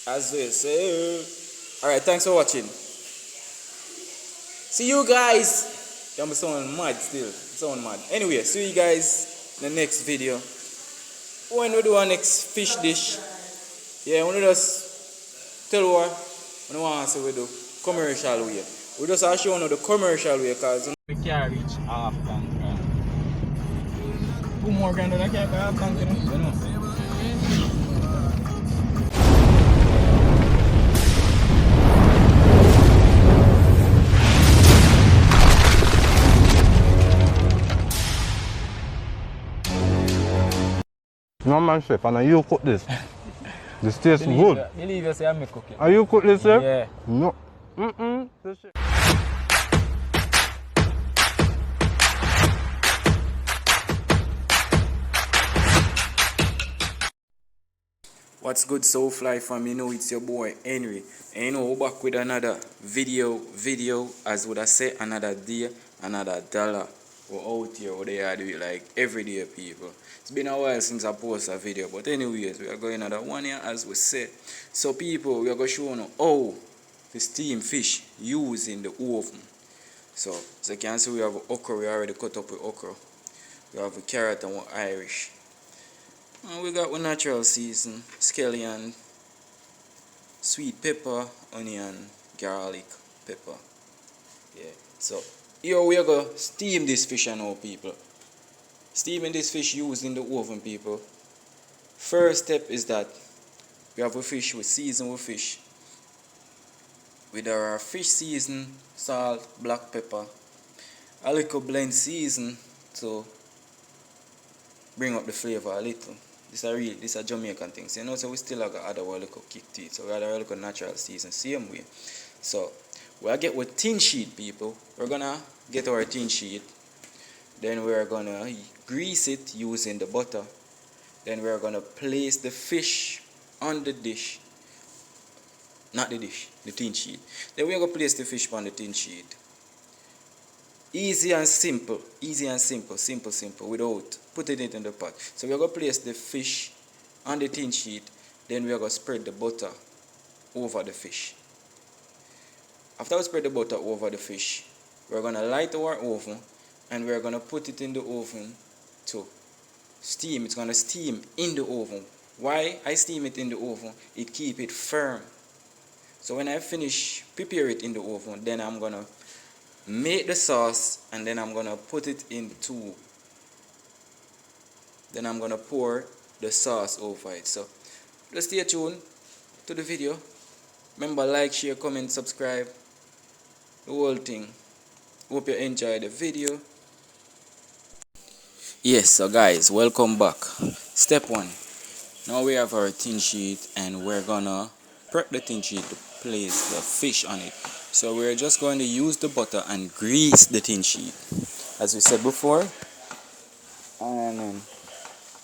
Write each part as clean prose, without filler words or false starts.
as they say. Alright, thanks for watching. See you guys. I'm sounding mad still. Sound mad. Anyway, see you guys in the next video. When we do our next fish dish. Yeah, we just tell what we want to say we do commercial way. We just are showing you the commercial way because we can't reach half tank. 2 more grand I can't go half tank, you know. No man chef, and you cook this. This tastes good. Believe you say I'm cooking. Are you cook this, sir? Yeah. No. What's good, Soulfly fam? You know it's your boy Henry, and you know we're back with another video as would I say, another day, another dollar. We're out here, what they are doing like every day, people. It's been a while since I posted a video, but anyways, we are going another 1 year as we say. So people, we are going to show you how to steam fish using the oven. So as you can see, we have okra. We already cut up with okra. We have a carrot and one Irish. And we got one natural season, scallion, sweet pepper, onion, garlic, pepper. Yeah. So here we are going to steam this fish now, people. Steaming this fish using the oven, people. First step is that we have a fish, we season with fish. With our fish season, salt, black pepper, a little blend season to bring up the flavor a little. This is a Jamaican thing. So you know, so we still have other little kick to it. So we have a little natural season, same way. So we'll get with tin sheet, people. We're gonna get our tin sheet. Then we're gonna grease it using the butter. Then we're gonna place the fish on the dish. Not the dish, the tin sheet. Then we're gonna place the fish on the tin sheet. Easy and simple, simple, without putting it in the pot. So we're going to place the fish on the tin sheet, then we're going to spread the butter over the fish. After we spread the butter over the fish, we're going to light our oven and we're going to put it in the oven to steam. It's going to steam in the oven. Why I steam it in the oven? It keeps it firm. So when I finish prepare it in the oven, then I'm going to make the sauce and then I'm gonna put it into, then I'm gonna pour the sauce over it. So just stay tuned to the video. Remember, like, share, comment, subscribe, the whole thing. Hope you enjoy the video. Yes, so guys, welcome back. Step 1, now we have our tin sheet and we're gonna prep the tin sheet to place the fish on it. So we're just going to use the butter and grease the tin sheet, as we said before. And then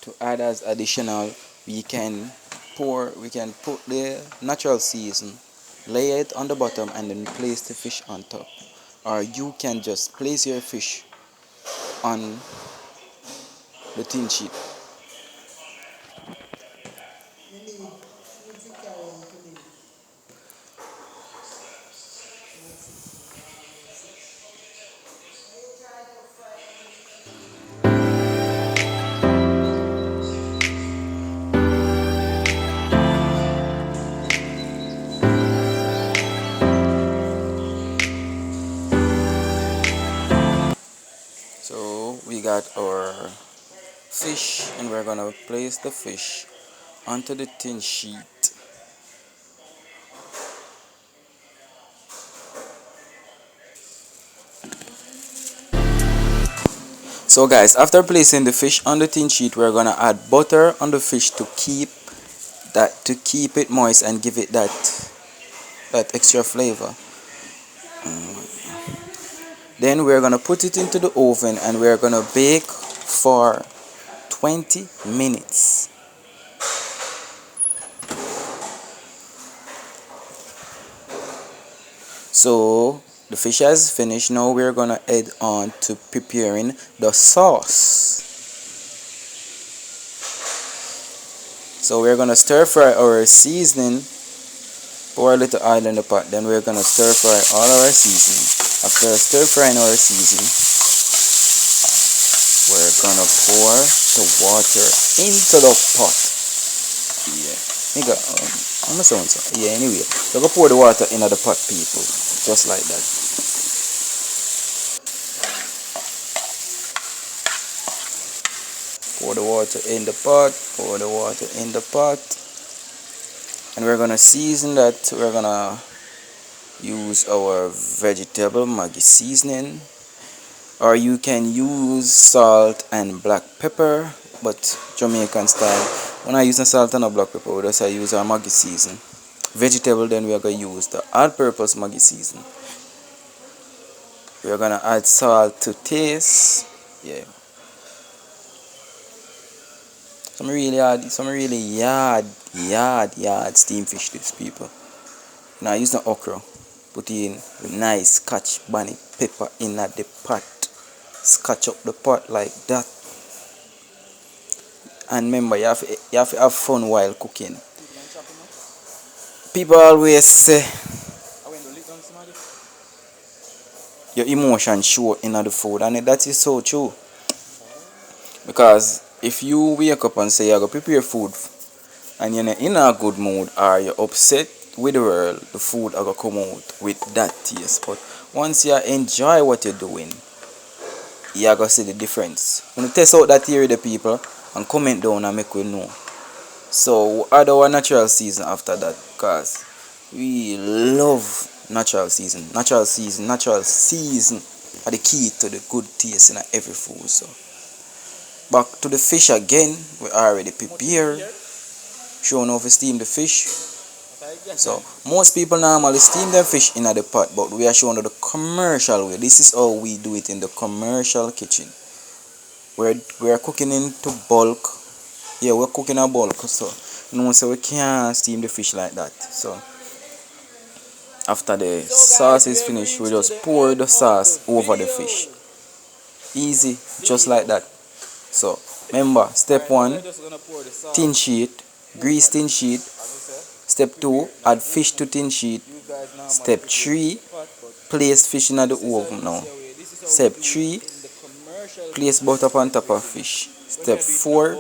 to add as additional, we can put the natural season, lay it on the bottom, and then place the fish on top. Or you can just place your fish on the tin sheet. So we got our fish and we're gonna place the fish onto the tin sheet. So guys, after placing the fish on the tin sheet, we're gonna add butter on the fish to keep it moist and give it that extra flavor. Then we're gonna put it into the oven and we're gonna bake for 20 minutes. So the fish has finished. Now we're gonna head on to preparing the sauce. So we're gonna stir fry our seasoning pour a little oil in the pot. Then we're gonna stir fry all our seasoning. After stir frying our seasoning, we're gonna pour the water into the pot. Yeah. Nigga, I'm a sound so. Yeah, anyway. We're gonna pour the water into the pot, people. Just like that. Pour the water in the pot. Pour the water in the pot. And we're gonna season that. We're gonna use our vegetable Maggi seasoning. Or you can use salt and black pepper, but Jamaican style. When I use the salt and the black pepper, we just use our Maggi season. Vegetable, then we are going to use the all-purpose Maggi season. We are going to add salt to taste. Yeah. Some really yard steam fish dips, people. Now use the okra. Put in nice scotch bonnet pepper in at the pot. Scotch up the pot like that. And remember, you have to have fun while cooking. People always say your emotion show in the food, and that is so true. Because if you wake up and say you're going to prepare food and you're in a good mood or you're upset with the world, the food are going to come out with that taste. But once you enjoy what you're doing, you're going to see the difference. When you test out that theory, the people, and comment down and make we know. So add our natural season after that, because we love natural season. Natural season are the key to the good taste in every food. So back to the fish again. We already prepared. Showing how to steam the fish. So most people normally steam their fish in the pot, but we are showing the commercial way. This is how we do it in the commercial kitchen. We're cooking into bulk. Yeah, we're cooking a bulk, so so we can't steam the fish like that. So after the sauce is finished, we just pour the sauce over the fish. Easy, just like that. So remember, step 1, tin sheet, grease tin sheet. Step 2, add fish to tin sheet. Step 3, place fish in the oven now. Step 3, place butter on top of fish. Step 4,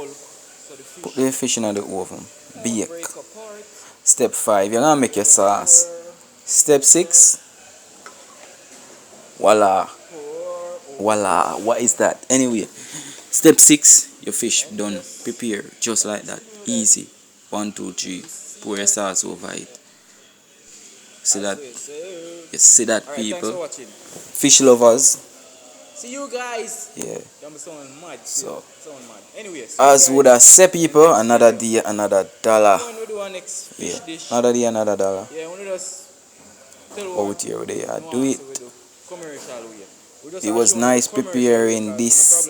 put the fish in the oven. Bake. Step 5, you're gonna make your sauce. Step 6, voila. Voila. What is that? Anyway, step 6, your fish done. Prepare just like that. Easy. 1, 2, 3. Pour your sauce over it. See that? You see that, people? Fish lovers. See you guys. Yeah. So, anyway, as would I say, people, another day, another dollar. When we do our next fish dish. Another day, another dollar. Yeah, when we just Out here, they are do it. Commercial way. It was nice preparing this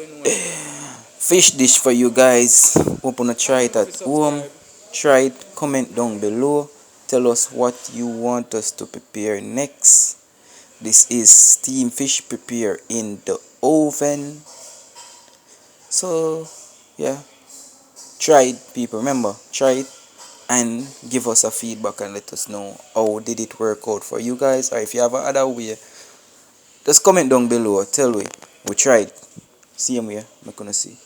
fish dish for you guys. Hope you try it at home. Try it. Comment down below. Tell us what you want us to prepare next. This is steamed fish prepared in the oven. So yeah, try it, people. Remember, try it and give us a feedback and let us know how did it work out for you guys, or if you have another way, just comment down below. Tell we tried. Same way, I'm gonna see.